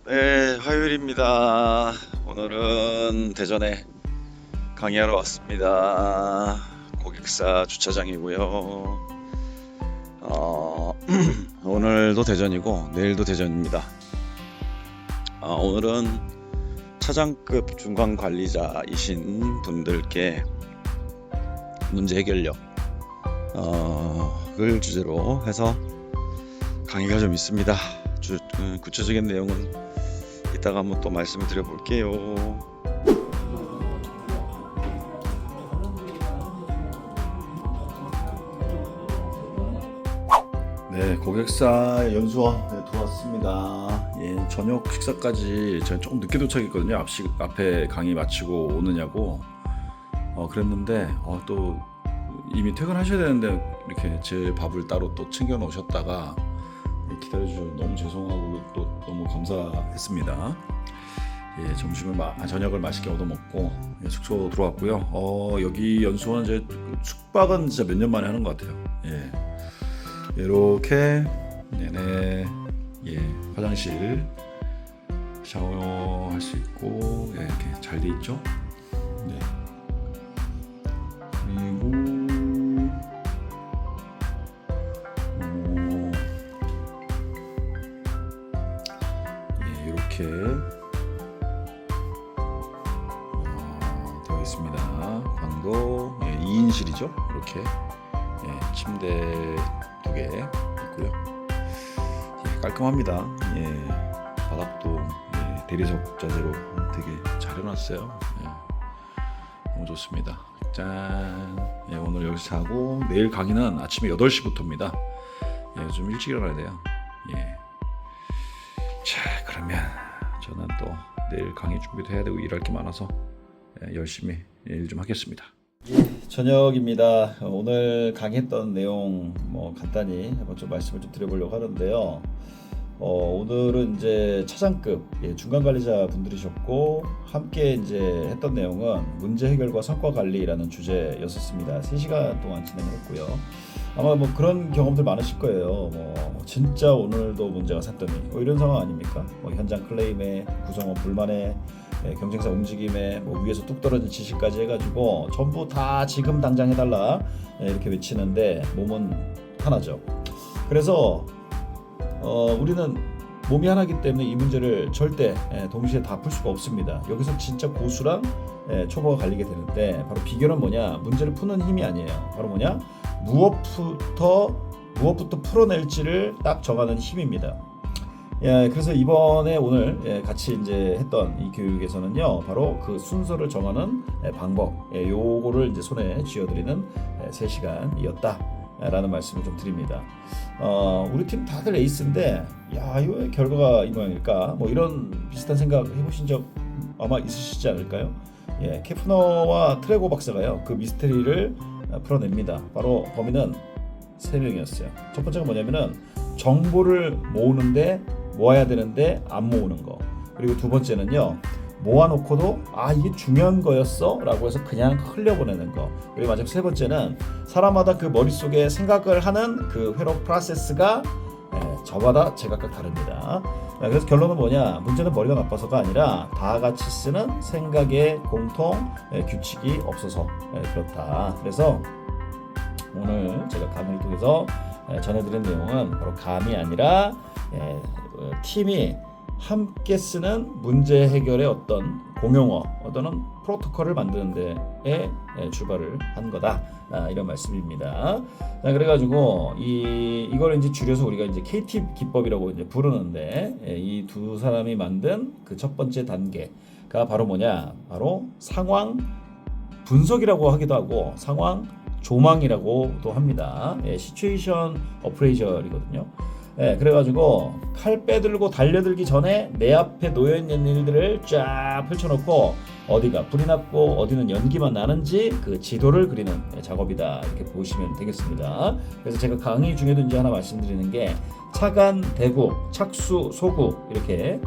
네, 화요일입니다. 오늘은 대전에 강의하러 왔습니다. 고객사 주차장이고요. 오늘도 대전이고 내일도 대전입니다. 오늘은 차장급 중간 관리자이신 분들께 문제 해결력 을 주제로 해서 강의가 좀 있습니다. 구체적인 내용은 이따가 한번 또 말씀을 드려볼게요. 네, 고객사 연수원 들어왔습니다. 예, 저녁 식사까지 제가 조금 늦게 도착했거든요. 앞에 강의 마치고 오느냐고 그랬는데 또 이미 퇴근하셔야 되는데 이렇게 제 밥을 따로 또 챙겨 놓으셨다가 기다려주셔서 너무 죄송하고 또 너무 감사했습니다. 예, 저녁을 맛있게 얻어먹고 숙소 들어왔고요. 여기 연수원 이제 숙박은 진짜 몇 년 만에 하는 것 같아요. 예, 이렇게 네네, 예, 화장실 샤워할 수 있고 예, 이렇게 잘 돼 있죠. 네. 그리고 이렇게 되어 있습니다. 방도 2인실이죠. 이렇게 침대 2개 있고요. 깔끔합니다. 바닥도 대리석 자재로 되게 잘 해놨어요. 너무 좋습니다. 짠. 오늘 여기서 자고 내일 강의는 아침에 8시부터입니다. 좀 일찍 일어나야 돼요. 자, 그러면 저는 또 내일 강의 준비도 해야 되고 일할 게 많아서 열심히 일 좀 하겠습니다. 저녁입니다. 오늘 강의했던 내용 간단히 한번 좀 말씀을 좀 드려보려고 하는데요. 오늘은 이제 차장급 중간 관리자 분들이셨고 함께 이제 했던 내용은 문제 해결과 성과 관리라는 주제였었습니다. 3시간 동안 진행했고요. 아마 그런 경험들 많으실 거예요. 진짜 오늘도 문제가 샀더니 이런 상황 아닙니까? 현장 클레임에 구성원 불만에 경쟁사 움직임에 위에서 뚝 떨어진 지시까지 해가지고 전부 다 지금 당장 해달라 이렇게 외치는데 몸은 하나죠. 그래서 우리는 몸이 하나이기 때문에 이 문제를 절대 동시에 다 풀 수가 없습니다. 여기서 진짜 고수랑 초보가 갈리게 되는데 바로 비결은 뭐냐? 문제를 푸는 힘이 아니에요. 바로 뭐냐? 무엇부터 풀어낼지를 딱 정하는 힘입니다. 그래서 이번에 오늘 같이 이제 했던 이 교육에서는요, 바로 그 순서를 정하는 방법, 요거를 이제 손에 쥐어드리는 3시간이었다라는 말씀을 좀 드립니다. 우리 팀 다들 에이스인데, 이거 왜 결과가 이 모양일까? 이런 비슷한 생각 해보신 적 아마 있으시지 않을까요? 케프너와 트레고 박사가요, 그 미스테리를 풀어냅니다. 바로 범인은 3명이었어요. 첫 번째가 뭐냐면은 정보를 모아야 되는데 안 모으는 거. 그리고 두 번째는요, 모아놓고도 이게 중요한 거였어? 라고 해서 그냥 흘려보내는 거. 그리고 마지막 세 번째는 사람마다 그 머릿속에 생각을 하는 그 회로 프로세스가 저마다 제각각 다릅니다. 그래서 결론은 뭐냐? 문제는 머리가 나빠서가 아니라 다 같이 쓰는 생각의 공통 규칙이 없어서 그렇다. 그래서 오늘 제가 강의를 통해서 전해드린 내용은 바로 감이 아니라 팀이 함께 쓰는 문제 해결의 어떤 공용어 또는 프로토콜을 만드는 데에 출발을 한 거다, 이런 말씀입니다. 그래가지고 이걸 이제 줄여서 우리가 이제 KT 기법이라고 이제 부르는데, 이 두 사람이 만든 그 첫 번째 단계가 바로 뭐냐? 바로 상황 분석이라고 하기도 하고 상황 조망이라고도 합니다. 시츄에이션 어프레이저이거든요. 그래가지고 칼 빼들고 달려들기 전에 내 앞에 놓여있는 일들을 쫙 펼쳐놓고 어디가 불이 났고 어디는 연기만 나는지 그 지도를 그리는 작업이다, 이렇게 보시면 되겠습니다. 그래서 제가 강의 중에도 이제 하나 말씀드리는 게 차간, 대구, 착수, 소구 이렇게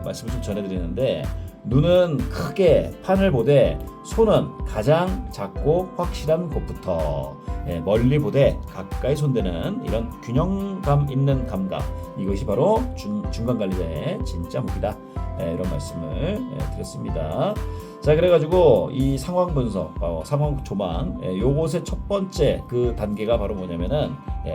말씀을 좀 전해드리는데, 눈은 크게 판을 보되 손은 가장 작고 확실한 곳부터, 멀리 보되 가까이 손대는 이런 균형감 있는 감각, 이것이 바로 중간 관리자의 진짜 무기다. 이런 말씀을 드렸습니다. 자, 그래가지고 이 상황 분석, 상황 조망, 요것의 첫 번째 그 단계가 바로 뭐냐면은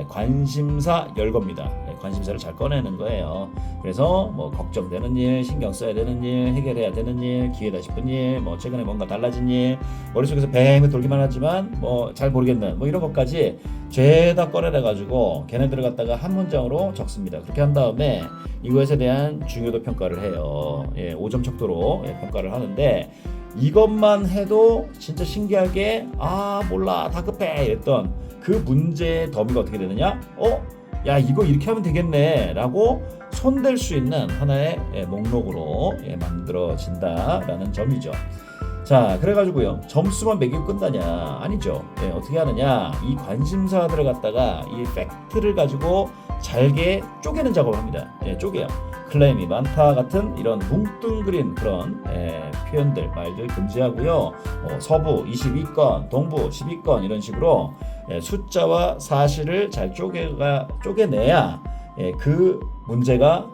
관심사 열거입니다. 관심사를 잘 꺼내는 거예요. 그래서 뭐 걱정되는 일, 신경 써야 되는 일, 해결해야 되는 일, 기회다 싶은 일, 뭐 최근에 뭔가 달라진 일, 머릿속에서 뱅 돌기만 하지만 뭐 잘 모르겠는 뭐 이런 것까지 죄다 꺼내내 가지고 걔네들을 갖다가 한 문장으로 적습니다. 그렇게 한 다음에 이것에 대한 중요도 평가를 해요. 5점 척도로 평가를 하는데, 이것만 해도 진짜 신기하게 몰라 다급해 이랬던 그 문제의 더미가 어떻게 되느냐, 야 이거 이렇게 하면 되겠네 라고 손댈 수 있는 하나의 목록으로 만들어진다라는 점이죠. 자, 그래가지고요, 점수만 매기고 끝나냐? 아니죠. 어떻게 하느냐, 이 관심사들을 갖다가 이 팩트를 가지고 잘게 쪼개는 작업을 합니다. 쪼개요. 클레임이 많다 같은 이런 뭉뚱그린 그런 표현들, 말들 금지하고요. 서부 22건, 동부 12건 이런 식으로 숫자와 사실을 잘 쪼개내야 그 문제가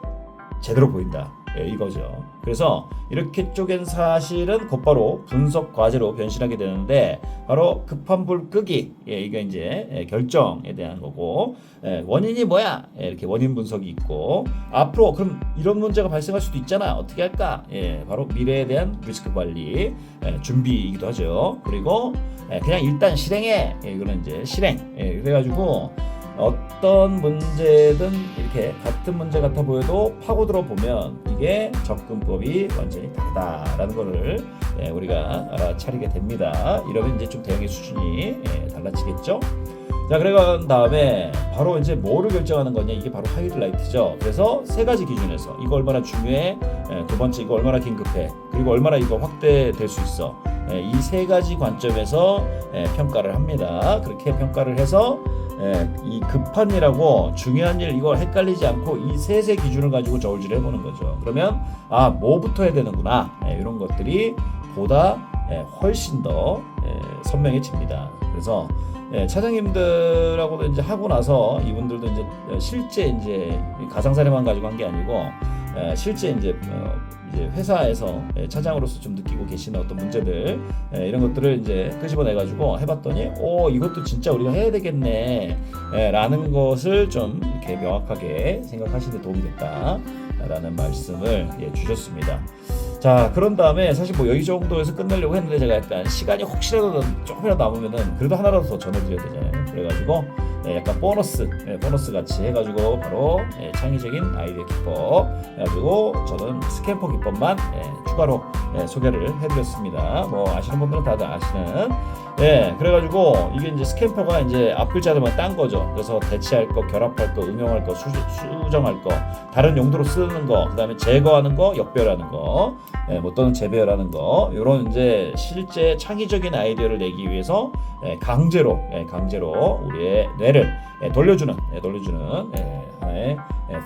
제대로 보인다. 이거죠. 그래서 이렇게 쪼갠 사실은 곧바로 분석 과제로 변신하게 되는데, 바로 급한 불 끄기, 이게 이제 결정에 대한 거고, 원인이 뭐야? 이렇게 원인 분석이 있고, 앞으로 그럼 이런 문제가 발생할 수도 있잖아, 어떻게 할까? 바로 미래에 대한 리스크 관리, 준비이기도 하죠. 그리고 그냥 일단 실행해, 이거는 이제 실행. 그래가지고 어떤 문제든 이렇게 같은 문제 같아 보여도 파고들어 보면 이게 접근법이 완전히 다르다라는 거를 우리가 알아차리게 됩니다. 이러면 이제 좀 대응의 수준이 달라지겠죠. 자, 그래간 다음에 바로 이제 뭐를 결정하는 거냐, 이게 바로 하이라이트죠. 그래서 세 가지 기준에서 이거 얼마나 중요해, 두 번째 이거 얼마나 긴급해, 그리고 얼마나 이거 확대될 수 있어, 이 세 가지 관점에서 평가를 합니다. 그렇게 평가를 해서 이 급한 일하고 중요한 일, 이걸 헷갈리지 않고 이 세 기준을 가지고 저울질을 해보는 거죠. 그러면 뭐부터 해야 되는구나, 이런 것들이 보다 훨씬 더 선명해집니다. 그래서 차장님들하고도 이제 하고 나서 이분들도 이제 실제 이제 가상사례만 가지고 한 게 아니고 실제 이제 회사에서 차장으로서 좀 느끼고 계시는 어떤 문제들, 이런 것들을 이제 끄집어내 가지고 해봤더니 이것도 진짜 우리가 해야 되겠네 라는 것을 좀 이렇게 명확하게 생각하시는 데 도움이 됐다라는 말씀을 주셨습니다. 자, 그런 다음에 사실 뭐 여기 정도에서 끝내려고 했는데, 제가 약간 시간이 혹시라도 조금이라도 남으면은 그래도 하나라도 더 전해드려야 되잖아요. 그래가지고 약간 보너스 같이 해가지고 바로 창의적인 아이디어 기법 해가지고 저는 스캠퍼 기법만 추가로 소개를 해드렸습니다. 뭐 아시는 분들은 다들 아시는. 그래가지고 이게 이제 스캠퍼가 이제 앞 글자들만 딴 거죠. 그래서 대체할 거, 결합할 거, 응용할 거, 수정할 거, 다른 용도로 쓰는 거, 그 다음에 제거하는 거, 역배열하는 거, 뭐 또는 재배열하는 거, 이런 이제 실제 창의적인 아이디어를 내기 위해서 강제로 우리의 뇌를 돌려주는 하나의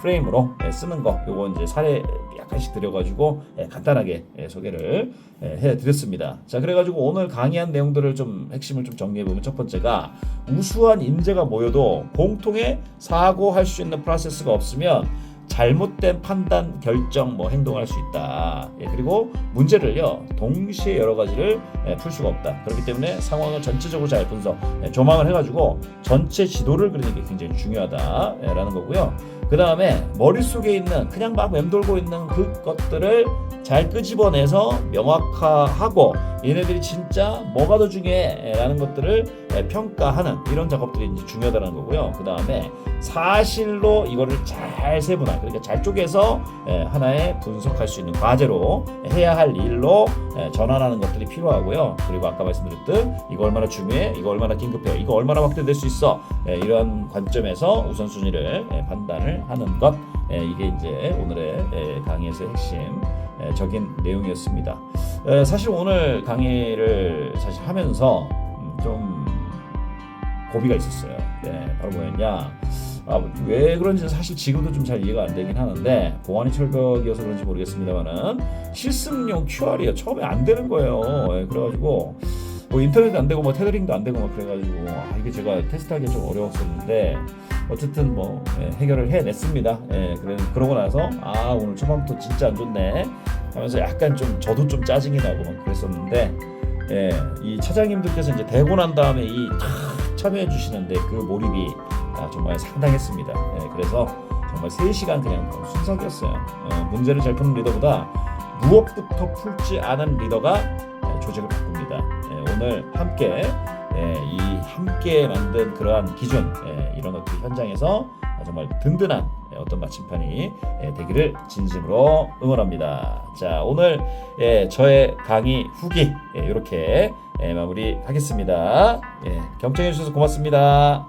프레임으로 쓰는 거, 요거 이제 사례 약간씩 드려가지고 간단하게 소개를 해드렸습니다. 자, 그래가지고 오늘 강의한 내용들을 좀 핵심을 좀 정리해보면, 첫 번째가 우수한 인재가 모여도 공통의 사고할 수 있는 프로세스가 없으면 잘못된 판단, 결정, 행동을 할 수 있다. 그리고 문제를요, 동시에 여러 가지를 풀 수가 없다. 그렇기 때문에 상황을 전체적으로 잘 분석, 조망을 해가지고 전체 지도를 그리는 게 굉장히 중요하다라는 거고요. 그 다음에 머릿속에 있는 그냥 막 맴돌고 있는 그것들을 잘 끄집어내서 명확화하고, 얘네들이 진짜 뭐가 더 중요해 라는 것들을 평가하는 이런 작업들이 이제 중요하다는 거고요. 그 다음에 사실로 이거를 잘 세분화, 그러니까 잘 쪼개서 하나의 분석할 수 있는 과제로 해야 할 일로 전환하는 것들이 필요하고요. 그리고 아까 말씀드렸듯 이거 얼마나 중요해, 이거 얼마나 긴급해, 이거 얼마나 확대될 수 있어, 이런 관점에서 우선순위를 판단을 하는 것, 이게 이제 오늘의 강의에서의 핵심적인 내용이었습니다. 사실 오늘 강의를 사실 하면서 좀 고비가 있었어요. 바로 뭐였냐, 왜 그런지 사실 지금도 좀 잘 이해가 안 되긴 하는데, 보안이 철벽이어서 그런지 모르겠습니다만은 실습용 QR이요, 처음에 안 되는 거예요. 그래가지고 뭐 인터넷도 안 되고 뭐 테더링도 안 되고 막 그래가지고 이게 제가 테스트하기 좀 어려웠었는데 어쨌든 뭐 해결을 해냈습니다. 그러고 나서 오늘 초반부터 진짜 안 좋네 하면서 약간 좀 저도 좀 짜증이 나고 막 그랬었는데 이 차장님들께서 이제 되고 난 다음에 이 탁 참여해 주시는데 그 몰입이 정말 상당했습니다. 그래서 정말 3시간 그냥 순삭이었어요. 문제를 잘 푸는 리더보다 무엇부터 풀지 않은 리더가 조직을 바꿉니다. 오늘 함께 함께 만든 그러한 기준 이런 것들 현장에서 정말 든든한 어떤 마침판이 되기를 진심으로 응원합니다. 자, 오늘 저의 강의 후기 이렇게 마무리하겠습니다. 경청해 주셔서 고맙습니다.